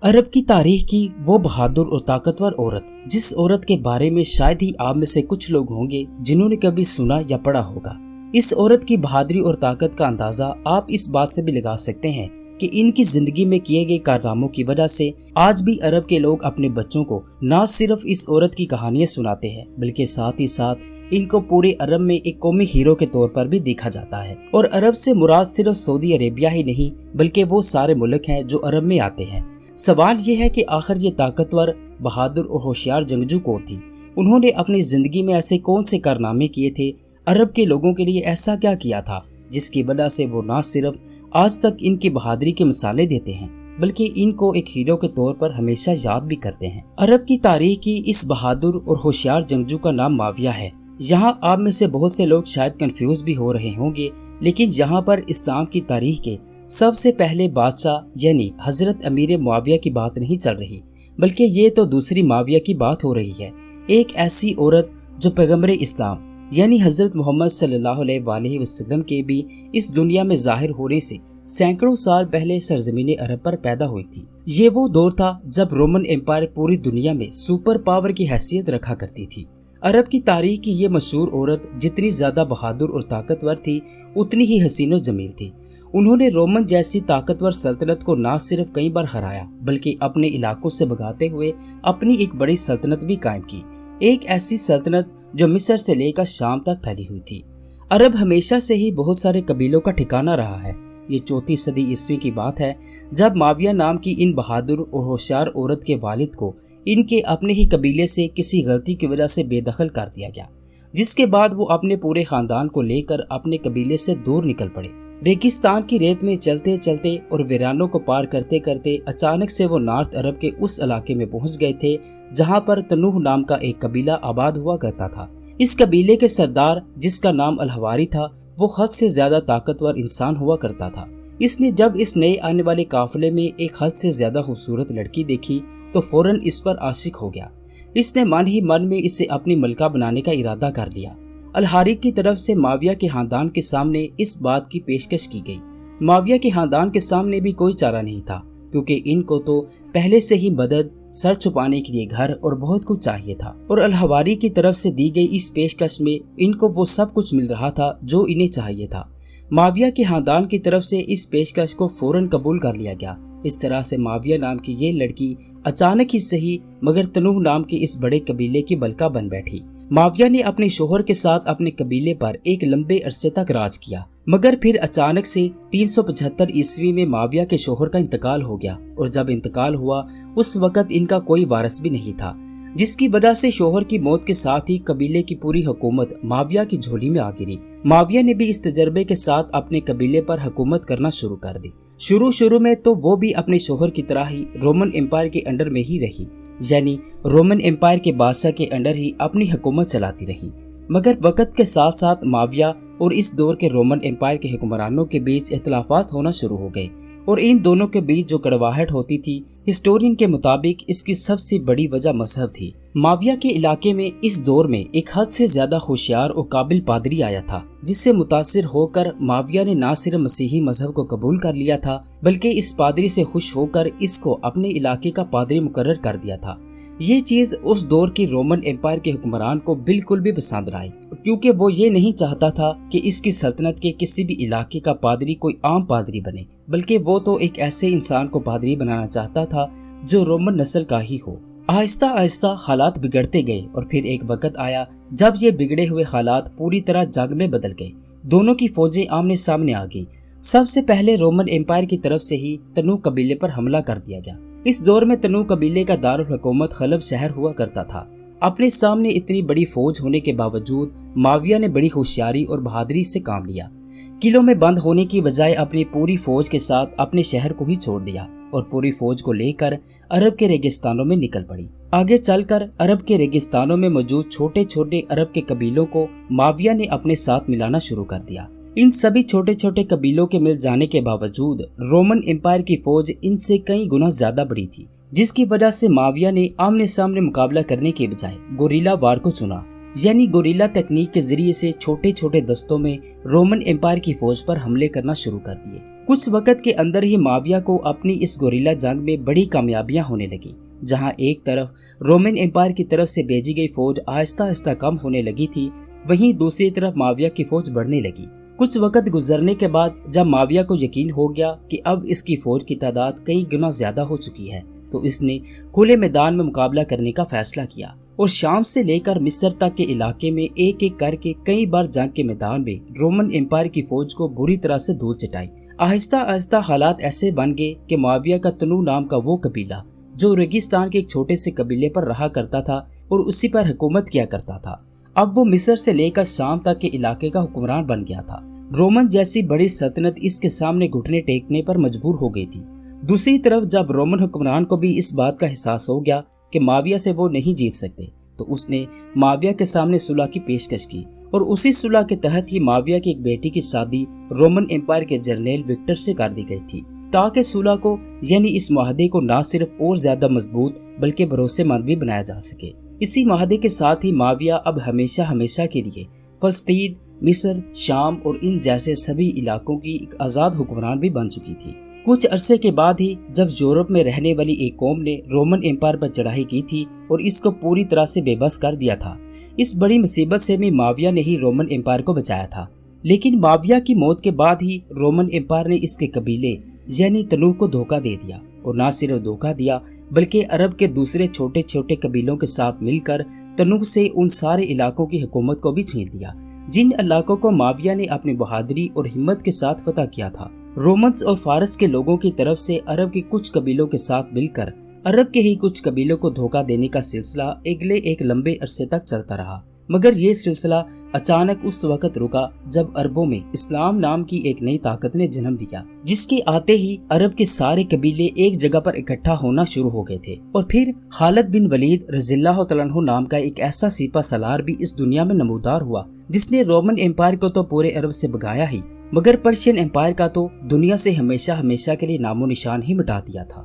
عرب کی تاریخ کی وہ بہادر اور طاقتور عورت، جس عورت کے بارے میں شاید ہی آپ میں سے کچھ لوگ ہوں گے جنہوں نے کبھی سنا یا پڑھا ہوگا۔ اس عورت کی بہادری اور طاقت کا اندازہ آپ اس بات سے بھی لگا سکتے ہیں کہ ان کی زندگی میں کیے گئے کارناموں کی وجہ سے آج بھی عرب کے لوگ اپنے بچوں کو نہ صرف اس عورت کی کہانیاں سناتے ہیں بلکہ ساتھ ہی ساتھ ان کو پورے عرب میں ایک قومی ہیرو کے طور پر بھی دیکھا جاتا ہے۔ اور عرب سے مراد صرف سعودی عربیہ ہی نہیں بلکہ وہ سارے ملک ہیں جو عرب میں آتے ہیں۔ سوال یہ ہے کہ آخر یہ طاقتور، بہادر اور ہوشیار جنگجو کون تھی؟ انہوں نے اپنی زندگی میں ایسے کون سے کارنامے کیے تھے؟ عرب کے لوگوں کے لیے ایسا کیا کیا تھا جس کی وجہ سے وہ نہ صرف آج تک ان کی بہادری کی مثالیں دیتے ہیں بلکہ ان کو ایک ہیرو کے طور پر ہمیشہ یاد بھی کرتے ہیں۔ عرب کی تاریخ کی اس بہادر اور ہوشیار جنگجو کا نام معاویہ ہے۔ یہاں آپ میں سے بہت سے لوگ شاید کنفیوز بھی ہو رہے ہوں گے، لیکن یہاں پر اسلام کی تاریخ کے سب سے پہلے بادشاہ یعنی حضرت امیر معاویہ کی بات نہیں چل رہی، بلکہ یہ تو دوسری معاویہ کی بات ہو رہی ہے۔ ایک ایسی عورت جو پیغمبر اسلام یعنی حضرت محمد صلی اللہ علیہ وآلہ وسلم کے بھی اس دنیا میں ظاہر ہونے سے سینکڑوں سال پہلے سرزمین عرب پر پیدا ہوئی تھی۔ یہ وہ دور تھا جب رومن امپائر پوری دنیا میں سپر پاور کی حیثیت رکھا کرتی تھی۔ عرب کی تاریخ کی یہ مشہور عورت جتنی زیادہ بہادر اور طاقتور تھی اتنی ہی حسین و جمیل تھی۔ انہوں نے رومن جیسی طاقتور سلطنت کو نہ صرف کئی بار ہرایا بلکہ اپنے علاقوں سے بھگاتے ہوئے اپنی ایک بڑی سلطنت بھی قائم کی، ایک ایسی سلطنت جو مصر سے لے کر شام تک پھیلی ہوئی تھی۔ عرب ہمیشہ سے ہی بہت سارے قبیلوں کا ٹھکانہ رہا ہے۔ یہ 34 صدی عیسوی کی بات ہے جب معاویہ نام کی ان بہادر اور ہوشیار عورت کے والد کو ان کے اپنے ہی قبیلے سے کسی غلطی کی وجہ سے بے دخل کر دیا گیا، جس کے بعد وہ اپنے پورے خاندان کو لے کر اپنے قبیلے سے دور نکل پڑے۔ ریگستان کی ریت میں چلتے چلتے اور ویرانوں کو پار کرتے کرتے اچانک سے وہ نارتھ عرب کے اس علاقے میں پہنچ گئے تھے جہاں پر تنوح نام کا ایک قبیلہ آباد ہوا کرتا تھا۔ اس قبیلے کے سردار جس کا نام الحواری تھا وہ حد سے زیادہ طاقتور انسان ہوا کرتا تھا۔ اس نے جب اس نئے آنے والے قافلے میں ایک حد سے زیادہ خوبصورت لڑکی دیکھی تو فوراً اس پر عاشق ہو گیا۔ اس نے من ہی من میں اسے اپنی ملکہ بنانے کا ارادہ کر لیا۔ الحاری کی طرف سے معاویہ کے خاندان کے سامنے اس بات کی پیشکش کی گئی۔ معاویہ کے خاندان کے سامنے بھی کوئی چارہ نہیں تھا کیونکہ ان کو تو پہلے سے ہی مدد، سر چھپانے کے لیے گھر اور بہت کچھ چاہیے تھا، اور الحواری کی طرف سے دی گئی اس پیشکش میں ان کو وہ سب کچھ مل رہا تھا جو انہیں چاہیے تھا۔ معاویہ کے خاندان کی طرف سے اس پیشکش کو فوراً قبول کر لیا گیا۔ اس طرح سے معاویہ نام کی یہ لڑکی اچانک ہی صحیح مگر تنوح نام کے اس بڑے قبیلے کی ملکہ بن بیٹھی۔ معاویہ نے اپنے شوہر کے ساتھ اپنے قبیلے پر ایک لمبے عرصے تک راج کیا، مگر پھر اچانک سے 375 عیسوی میں معاویہ کے شوہر کا انتقال ہو گیا، اور جب انتقال ہوا اس وقت ان کا کوئی وارث بھی نہیں تھا، جس کی وجہ سے شوہر کی موت کے ساتھ ہی قبیلے کی پوری حکومت معاویہ کی جھولی میں آ گری۔ معاویہ نے بھی اس تجربے کے ساتھ اپنے قبیلے پر حکومت کرنا شروع کر دی۔ شروع میں تو وہ بھی اپنے شوہر کی طرح ہی رومن امپائر کے انڈر میں ہی رہی، یعنی رومن امپائر کے بادشاہ کے انڈر ہی اپنی حکومت چلاتی رہی، مگر وقت کے ساتھ ساتھ معاویہ اور اس دور کے رومن امپائر کے حکمرانوں کے بیچ اختلافات ہونا شروع ہو گئے، اور ان دونوں کے بیچ جو کڑواہٹ ہوتی تھی، ہسٹورین کے مطابق اس کی سب سے بڑی وجہ مذہب تھی۔ معاویہ کے علاقے میں اس دور میں ایک حد سے زیادہ ہوشیار اور قابل پادری آیا تھا، جس سے متاثر ہو کر معاویہ نے نہ صرف مسیحی مذہب کو قبول کر لیا تھا بلکہ اس پادری سے خوش ہو کر اس کو اپنے علاقے کا پادری مقرر کر دیا تھا۔ یہ چیز اس دور کی رومن امپائر کے حکمران کو بالکل بھی پسند نہ آئی، کیونکہ وہ یہ نہیں چاہتا تھا کہ اس کی سلطنت کے کسی بھی علاقے کا پادری کوئی عام پادری بنے، بلکہ وہ تو ایک ایسے انسان کو پادری بنانا چاہتا تھا جو رومن نسل کا ہی ہو۔ آہستہ آہستہ حالات بگڑتے گئے، اور پھر ایک وقت آیا جب یہ بگڑے ہوئے حالات پوری طرح جنگ میں بدل گئے۔ دونوں کی فوجیں آمنے سامنے آ گئیں۔ سب سے پہلے رومن امپائر کی طرف سے ہی تنوع قبیلے پر حملہ کر دیا گیا۔ اس دور میں تنوع قبیلے کا دارالحکومت خلب شہر ہوا کرتا تھا۔ اپنے سامنے اتنی بڑی فوج ہونے کے باوجود معاویہ نے بڑی ہوشیاری اور بہادری سے کام لیا۔ قلعوں میں بند ہونے کی بجائے اپنی پوری فوج کے ساتھ اپنے شہر کو ہی چھوڑ دیا اور پوری فوج کو لے کر عرب کے ریگستانوں میں نکل پڑی۔ آگے چل کر عرب کے ریگستانوں میں موجود چھوٹے چھوٹے عرب کے قبیلوں کو معاویہ نے اپنے ساتھ ملانا شروع کر دیا۔ ان سبھی چھوٹے چھوٹے قبیلوں کے مل جانے کے باوجود رومن امپائر کی فوج ان سے کئی گنا زیادہ بڑی تھی، جس کی وجہ سے معاویہ نے آمنے سامنے مقابلہ کرنے کے بجائے گوریلا وار کو چنا، یعنی گوریلا تکنیک کے ذریعے سے چھوٹے چھوٹے دستوں میں رومن امپائر کی فوج پر حملے کرنا شروع کر دیے۔ کچھ وقت کے اندر ہی معاویہ کو اپنی اس گوریلا جنگ میں بڑی کامیابیاں ہونے لگی، جہاں ایک طرف رومن امپائر کی طرف سے بھیجی گئی فوج آہستہ آہستہ کم ہونے لگی تھی، وہیں دوسری طرف معاویہ کی فوج بڑھنے لگی۔ کچھ وقت گزرنے کے بعد جب معاویہ کو یقین ہو گیا کہ اب اس کی فوج کی تعداد کئی گنا زیادہ ہو چکی ہے، تو اس نے کھلے میدان میں مقابلہ کرنے کا فیصلہ کیا اور شام سے لے کر مصر تک کے علاقے میں ایک ایک کر کے کئی بار جنگ کے میدان میں رومن امپائر کی فوج کو بری طرح سے دھول چٹائی۔ آہستہ آہستہ حالات ایسے بن گئے کہ معاویہ کا تنوع نام کا وہ قبیلہ جو ریگستان کے ایک چھوٹے سے قبیلے پر رہا کرتا تھا اور اسی پر حکومت کیا کرتا تھا، اب وہ مصر سے لے کر شام تک کے علاقے کا حکمران بن گیا تھا۔ رومن جیسی بڑی سلطنت اس کے سامنے گھٹنے ٹیکنے پر مجبور ہو گئی تھی۔ دوسری طرف جب رومن حکمران کو بھی اس بات کا احساس ہو گیا کہ معاویہ سے وہ نہیں جیت سکتے، تو اس نے معاویہ کے سامنے صلح کی پیشکش کی اور اسی صلح کے تحت ہی معاویہ کی ایک بیٹی کی شادی رومن امپائر کے جرنیل وکٹر سے کر دی گئی تھی، تاکہ صلح کو یعنی اس معاہدے کو نہ صرف اور زیادہ مضبوط بلکہ بھروسے مند بھی بنایا جا سکے۔ اسی معاہدے کے ساتھ ہی معاویہ اب ہمیشہ ہمیشہ کے لیے فلسطین، مصر، شام اور ان جیسے سبھی علاقوں کی ایک آزاد حکمران بھی بن چکی تھی۔ کچھ عرصے کے بعد ہی جب یورپ میں رہنے والی ایک قوم نے رومن امپائر پر چڑھائی کی تھی اور اس کو پوری طرح سے بے بس کر دیا تھا، اس بڑی مصیبت سے بھی معاویہ نے ہی رومن امپائر کو بچایا تھا۔ لیکن معاویہ کی موت کے بعد ہی رومن امپائر نے اس کے قبیلے یعنی تنوع کو دھوکہ دے دیا، اور نہ صرف دھوکہ دیا بلکہ عرب کے دوسرے چھوٹے چھوٹے قبیلوں کے ساتھ مل کر تنوع سے ان سارے علاقوں کی حکومت کو بھی چھین لیا جن علاقوں کو معاویہ نے اپنی بہادری اور ہمت کے ساتھ فتح کیا تھا۔ رومنز اور فارس کے لوگوں کی طرف سے عرب کے کچھ قبیلوں کے ساتھ مل کر عرب کے ہی کچھ قبیلوں کو دھوکہ دینے کا سلسلہ اگلے ایک لمبے عرصے تک چلتا رہا، مگر یہ سلسلہ اچانک اس وقت رکا جب عربوں میں اسلام نام کی ایک نئی طاقت نے جنم لیا، جس کے آتے ہی عرب کے سارے قبیلے ایک جگہ پر اکٹھا ہونا شروع ہو گئے تھے، اور پھر خالد بن ولید رضی اللہ تعالیٰ عنہ نام کا ایک ایسا سپہ سالار بھی اس دنیا میں نمودار ہوا جس نے رومن امپائر کو تو پورے عرب سے بھگایا ہی، مگر پرشین امپائر کا تو دنیا سے ہمیشہ ہمیشہ کے لیے نام و نشان ہی مٹا دیا تھا۔